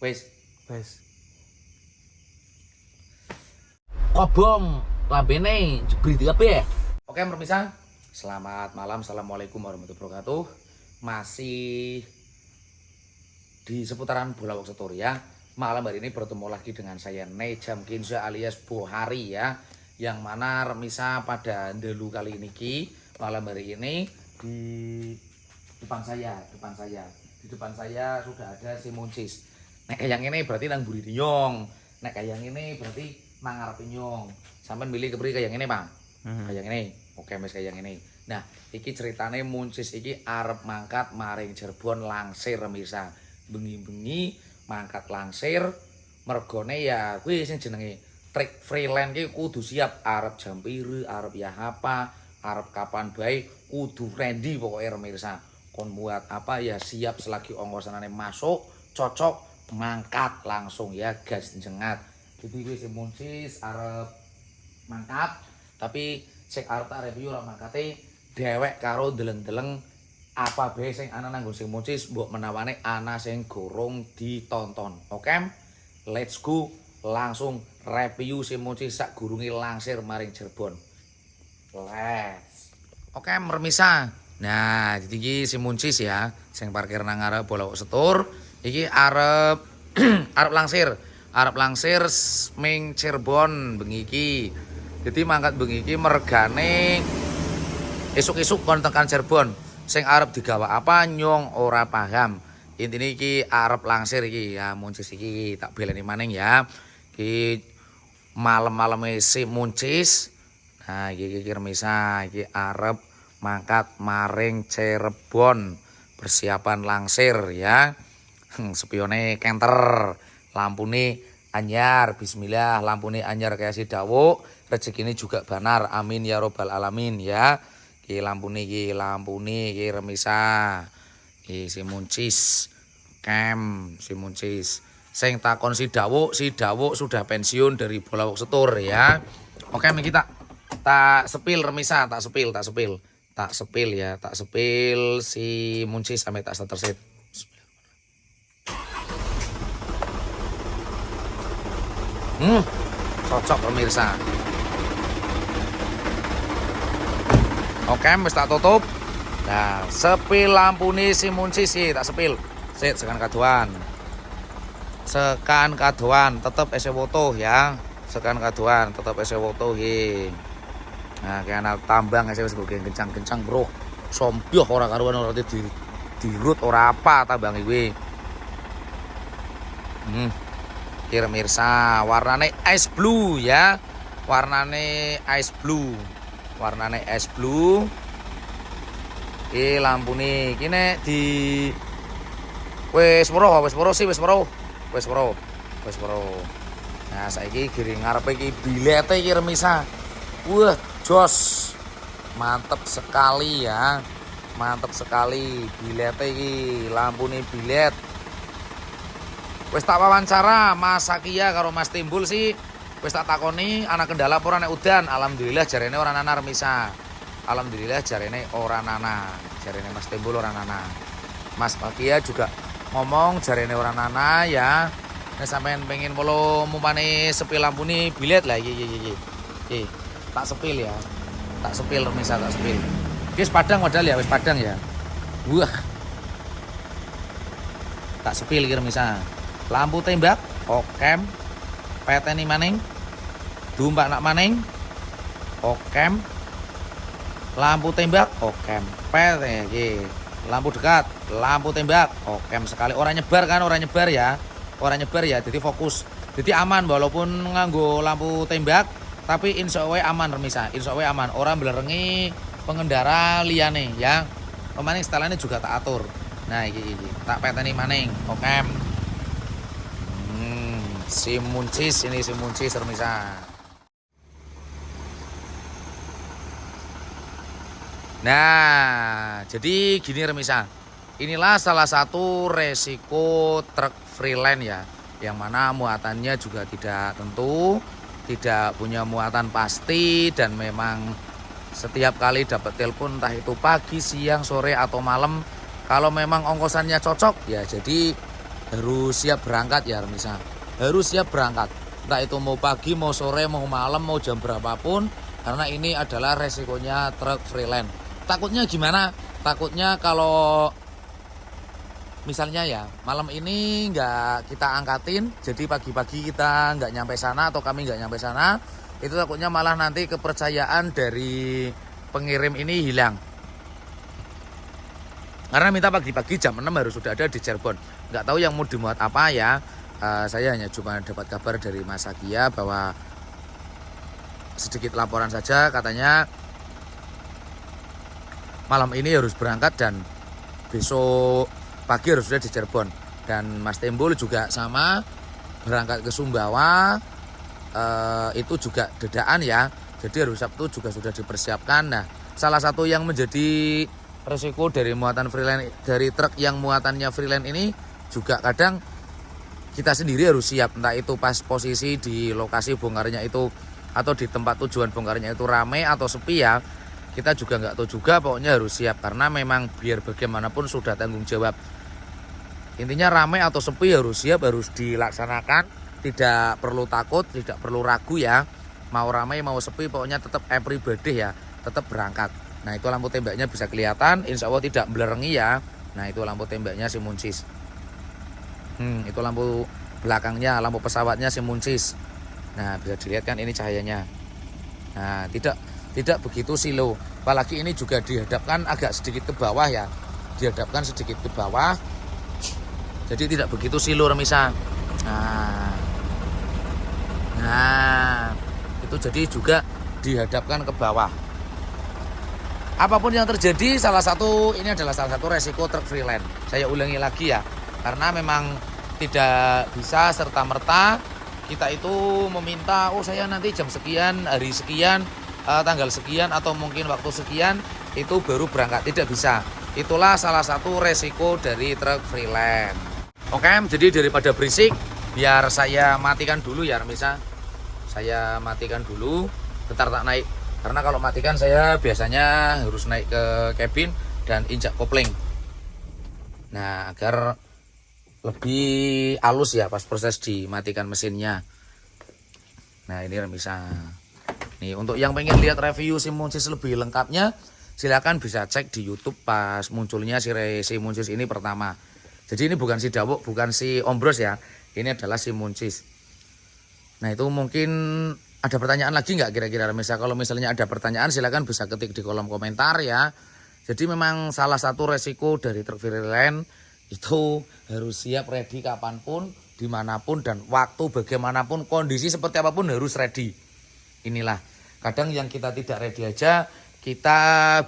Wis. Wes. Kobong lambene jebrit kabeh. Oke, pemirsa. Selamat malam. Assalamualaikum warahmatullahi wabarakatuh. Masih di seputaran Bulawak Setur ya. Malam hari ini bertemu lagi dengan saya Nejam Kinza alias Bohari ya. Yang mana remisa pada delu kali ini malam hari ini di depan saya. Di depan saya sudah ada si Muncis. Nek yang ini berarti nang buri nyong. Nek yang ini berarti nang ngarep nyong. Sampeyan milih kebri kayak ini, Pak. Kayak ini. Oke, mes kayak ini. Nah, iki ceritane Muncis iki arep mangkat maring Cirebon langsir remisa. Bengi-bengi mangkat langsir mergone ya kuwi sing jenenge trik freelance ki kudu siap arep jam pira, arep ya apa, arep kapan bae kudu ready pokoke remirsa. Kon buat apa ya siap selagi ongkosanane masuk, cocok mangkat langsung ya gas jengat. Jadi kuwi sing Muncis arep mangkat tapi sing arep tak review ora mangkate dewek karo deleng-deleng apa bae sing ana nang sing Muncis mbok menawane ana sing gorong ditonton. Oke, let's go langsung review sing Muncis sak gurunge langsir maring Cirebon. Let's. Oke, mermisa. Nah, jadi iki sing Muncis ya, sing parkir nang arep Bulawak Setur, iki arep arep langsir. Arep langsir ming Cirebon bengi iki. Jadi mangkat bengi iki mergane esuk-esuk kon tekan Cirebon. Sing arep digawa apa nyong ora paham. Intine iki arep langsir iki ya Muncis iki tak beleni maning ya. Iki malam-maleme si Muncis. Nah, iki remisa iki arep mangkat maring Cirebon. Persiapan langsir ya. Spione kenter, lampune anyar, bismillah, lampune anyar kayak si dawuh, rezekine juga banar. Amin ya robbal alamin ya. Iki lampune iki remisa. Iki si Muncis. Si Muncis. Sing takon si dawuh sudah pensiun dari Bulawak Setur ya. Oke, iki tak sepil remisa, tak sepil ya, tak sepil si Muncis sampai tak tersit. Cocok pemirsa. Oke, wis tak tutup. Nah, sepil lampune si Muncis iki tak sepil. Sit sekan kaduan. Sekan kaduan tetep ese foto ya. Sekan kaduan tetep ese foto iki. Nah, kena tambang wis kencang-kencang, Bro. Sompyoh ora karuan ora dirut ora apa tambang iki. Pemirsa, warnane ice blue ya. Warnane ice blue. Iki lampune iki nek di wis moro. Nah, saiki giring ngarepe iki bilete iki remisa. Wah, jos. Mantep sekali ya. Bilete iki, lampune bilet. Wis tak wawancara Mas Sakia karo Mas Timbul sih. Wis tak takoni ana kendala apa ora nek udan. Alhamdulillah jarene ora nana remisa. Jarene Mas Timbul ora nana. Mas Sakia juga ngomong jarene ora nana ya. Nek sampean pengen polo mumpane sepil lampune bilet lah iki. Tak sepil ya. Tak sepil remisa, tak sepil. Wis padang modal ya, wis padang ya. Wah. Tak sepil iki remisa. Lampu tembak, okem, peteni maning, dumbak nak maning, okem, lampu tembak, okem, peteni, lampu dekat, lampu tembak, okem sekali. Orang nyebar ya, jadi fokus, jadi aman walaupun nganggo lampu tembak, tapi insya Allah aman remisa, Orang belerengi pengendara liane ya, pemaning setelannya juga tak atur. Nah, iki tak peteni maning, okem. Si Muncis remisa. Nah, jadi gini remisa. Inilah salah satu resiko truk freelance ya, yang mana muatannya juga tidak tentu, tidak punya muatan pasti, dan memang setiap kali dapat telepon entah itu pagi, siang, sore atau malam, kalau memang ongkosannya cocok ya jadi harus siap berangkat ya Remisa. Harus siap berangkat. Entah itu mau pagi, mau sore, mau malam, mau jam berapapun. Karena ini adalah resikonya truk freelance. Takutnya gimana? Takutnya kalau misalnya ya malam ini nggak kita angkatin, jadi pagi-pagi kita nggak nyampe sana atau kami nggak nyampe sana, itu takutnya malah nanti kepercayaan dari pengirim ini hilang. Karena minta pagi-pagi jam 6 harus sudah ada di Cirebon. Nggak tahu yang mau dimuat apa ya. Saya hanya cuma dapat kabar dari Mas Agia bahwa sedikit laporan saja, katanya malam ini harus berangkat dan besok pagi harus sudah di Cirebon. Dan Mas Timbul juga sama, berangkat ke Sumbawa, itu juga dedaan ya. Jadi hari Sabtu juga sudah dipersiapkan. Nah, salah satu yang menjadi resiko dari muatan freelance, dari truk yang muatannya freelance ini juga kadang kita sendiri harus siap. Entah itu pas posisi di lokasi bongkarnya itu atau di tempat tujuan bongkarnya itu ramai atau sepi ya. Kita juga nggak tahu juga, pokoknya harus siap. Karena memang biar bagaimanapun sudah tanggung jawab. Intinya ramai atau sepi harus siap, harus dilaksanakan. Tidak perlu takut, tidak perlu ragu ya. Mau ramai mau sepi pokoknya tetap everybody ya, tetap berangkat. Nah itu lampu tembaknya bisa kelihatan, insya Allah tidak belerengi ya. Nah itu lampu tembaknya Simuncis. Itu lampu belakangnya, lampu pesawatnya Simuncis. Nah bisa dilihat kan ini cahayanya. Nah tidak begitu silo. Apalagi ini juga dihadapkan agak sedikit ke bawah ya. Dihadapkan sedikit ke bawah. Jadi tidak begitu silo Remisa. Nah itu jadi juga dihadapkan ke bawah. Apapun yang terjadi, ini adalah salah satu resiko truk freelance. Saya ulangi lagi ya, karena memang tidak bisa serta-merta kita itu meminta, oh saya nanti jam sekian, hari sekian, tanggal sekian atau mungkin waktu sekian itu baru berangkat. Tidak bisa. Itulah salah satu resiko dari truk freelance. Oke, jadi daripada berisik, biar saya matikan dulu ya Remisa. Saya matikan dulu, bentar tak naik. Karena kalau matikan saya biasanya harus naik ke kabin dan injak kopling. Nah agar lebih halus ya pas proses dimatikan mesinnya. Nah ini Remisa. Nih untuk yang pengen lihat review Simuncis lebih lengkapnya, silakan bisa cek di YouTube pas munculnya si Simuncis ini pertama. Jadi ini bukan si Dawuk, bukan si Ombros ya. Ini adalah Simuncis. Nah itu mungkin ada pertanyaan lagi nggak kira-kira Remisa? Kalau misalnya ada pertanyaan silakan bisa ketik di kolom komentar ya. Jadi memang salah satu resiko dari truk freelance itu harus siap ready kapanpun, dimanapun dan waktu bagaimanapun, kondisi seperti apapun harus ready. Inilah kadang yang kita tidak ready aja kita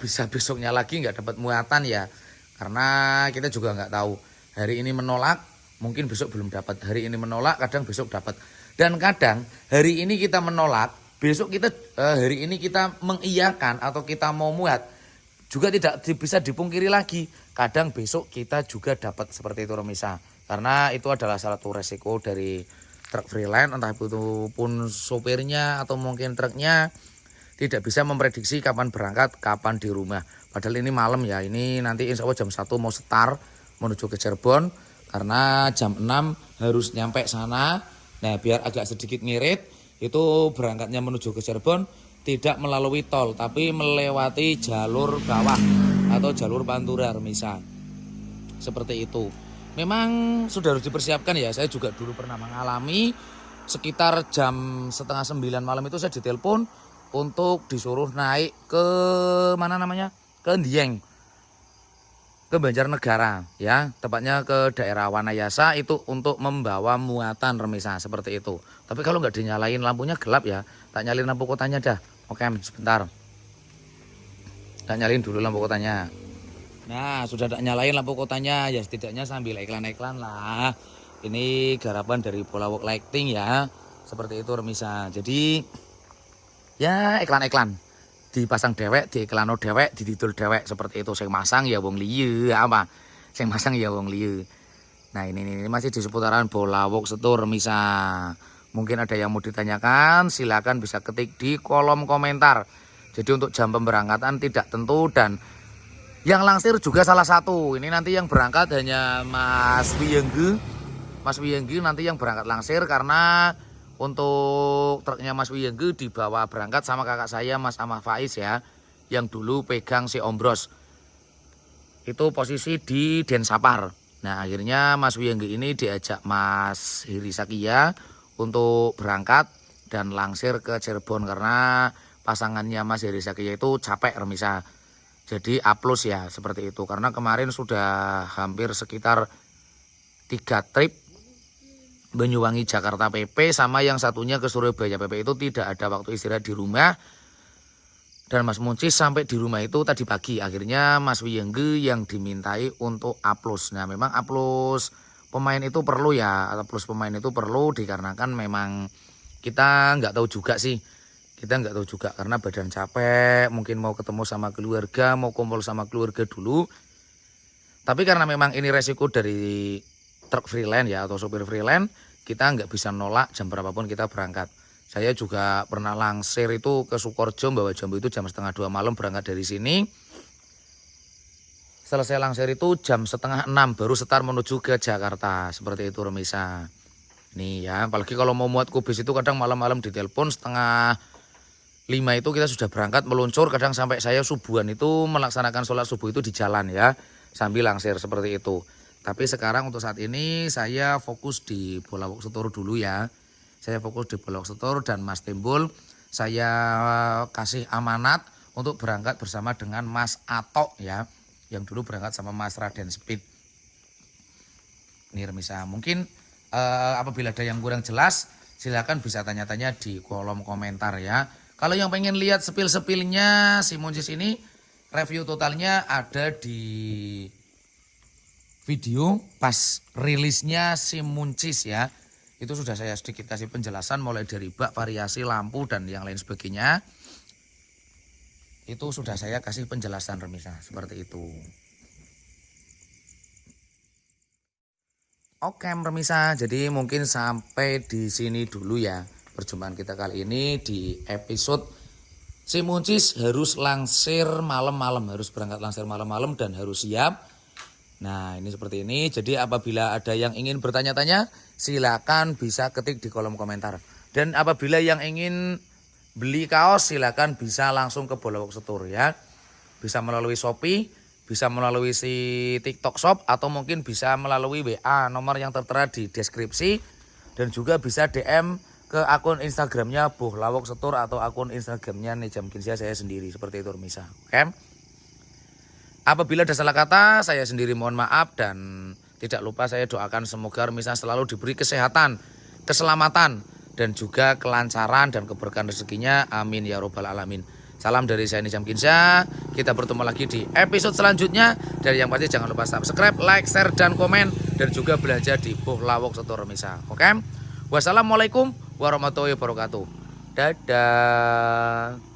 bisa besoknya lagi nggak dapat muatan ya. Karena kita juga nggak tahu, hari ini menolak mungkin besok belum dapat, hari ini menolak kadang besok dapat. Dan kadang hari ini kita menolak, besok kita hari ini kita mengiyakan atau kita mau muat, juga tidak bisa dipungkiri lagi. Kadang besok kita juga dapat seperti itu Remisa. Karena itu adalah salah satu resiko dari truk freelance, entah itu pun sopirnya atau mungkin truknya tidak bisa memprediksi kapan berangkat, kapan di rumah. Padahal ini malam ya, ini nanti insya Allah jam 1 mau start menuju ke Cirebon. Karena jam 6 harus nyampe sana. Nah biar agak sedikit ngirit, itu berangkatnya menuju ke Cirebon tidak melalui tol, tapi melewati jalur bawah atau jalur Pantura Remisa. Seperti itu. Memang sudah harus dipersiapkan ya, saya juga dulu pernah mengalami sekitar jam setengah 9 malam itu saya ditelepon untuk disuruh naik ke mana namanya? Ke Dieng. Ke Banjarnegara ya, tepatnya ke daerah Wanayasa itu untuk membawa muatan Remisa seperti itu. Tapi kalau nggak dinyalain lampunya gelap ya, tak nyalin lampu kotanya dah. Oke, sebentar. Tak nyalin dulu lampu kotanya. Nah, sudah tak nyalain lampu kotanya ya, setidaknya sambil iklan-iklan lah. Ini garapan dari Bolawok Lighting ya. Seperti itu Remisa. Jadi ya iklan-iklan. Dipasang dewek, diiklano dewek, dididul dewek seperti itu. Sing masang ya wong liye apa? Sing masang ya wong liye. Nah, ini masih di seputaran Bolawok Setur Remisa. Mungkin ada yang mau ditanyakan, silakan bisa ketik di kolom komentar. Jadi untuk jam pemberangkatan tidak tentu dan yang langsir juga salah satu. Ini nanti yang berangkat hanya Mas Wiyengge Mas Wiyenggi nanti yang berangkat langsir, karena untuk truknya Mas Wiyenggi dibawa berangkat sama kakak saya Mas Ahmad Faiz ya, yang dulu pegang si Ombros. Itu posisi di Densapar. Nah akhirnya Mas Wiyenggi ini diajak Mas Hiri Sakia untuk berangkat dan langsir ke Cirebon, karena pasangannya Mas Hiri Sakia itu capek remisa. Jadi A+ ya seperti itu, karena kemarin sudah hampir sekitar 3 trip Banyuwangi Jakarta PP, sama yang satunya ke Surabaya PP. Itu tidak ada waktu istirahat di rumah, dan Mas Muncis sampai di rumah itu tadi pagi. Akhirnya Mas Wiyenggi yang dimintai untuk A+. Nah memang A+ pemain itu perlu ya, A+ pemain itu perlu dikarenakan memang kita nggak tahu juga sih. Kita nggak tahu juga karena badan capek, mungkin mau ketemu sama keluarga, mau kumpul sama keluarga dulu. Tapi karena memang ini resiko dari truk freelance ya, atau sopir freelance, kita nggak bisa nolak jam berapapun kita berangkat. Saya juga pernah langsir itu ke Sukorejo, bawa Jambu itu jam 1:30 malam berangkat dari sini. Selesai langsir itu jam 5:30 baru setar menuju ke Jakarta. Seperti itu remisa. Nih ya, apalagi kalau mau muat kubis itu kadang malam-malam ditelepon 4:30 itu kita sudah berangkat meluncur. Kadang sampai saya subuhan itu melaksanakan sholat subuh itu di jalan ya, sambil langsir seperti itu. Tapi sekarang untuk saat ini saya fokus di Bolawok Setur dulu ya. Saya fokus di Bolawok Setur, dan Mas Timbul saya kasih amanat untuk berangkat bersama dengan Mas Atok ya, yang dulu berangkat sama Mas Raden Speed. Ini remisa, mungkin apabila ada yang kurang jelas silakan bisa tanya-tanya di kolom komentar ya. Kalau yang pengen lihat sepil-sepilnya si Muncis ini, review totalnya ada di video pas rilisnya si Muncis ya. Itu sudah saya sedikit kasih penjelasan mulai dari bak, variasi lampu dan yang lain sebagainya. Itu sudah saya kasih penjelasan remisa seperti itu. Oke remisa, jadi mungkin sampai di sini dulu ya perjumpaan kita kali ini di episode si Muncis harus langsir malam-malam, harus berangkat langsir malam-malam dan harus siap. Nah ini seperti ini. Jadi apabila ada yang ingin bertanya-tanya silakan bisa ketik di kolom komentar. Dan apabila yang ingin beli kaos silakan bisa langsung ke Bolawok Setur ya. Bisa melalui Shopee, bisa melalui si TikTok Shop, atau mungkin bisa melalui WA nomor yang tertera di deskripsi. Dan juga bisa DM ke akun Instagramnya Bolawok Setur atau akun Instagramnya Nejam Kinsia saya sendiri. Seperti itu remisa. Oke. Apabila ada salah kata, saya sendiri mohon maaf, dan tidak lupa saya doakan semoga remisa selalu diberi kesehatan, keselamatan, dan juga kelancaran dan keberkahan rezekinya. Amin ya robbal alamin. Salam dari saya Nejam Kinsia. Kita bertemu lagi di episode selanjutnya. Dan yang pasti jangan lupa subscribe, like, share, dan komen. Dan juga belanja di Bolawok Setur remisa. Oke. Wassalamualaikum warahmatullahi wabarakatuh. Dadah.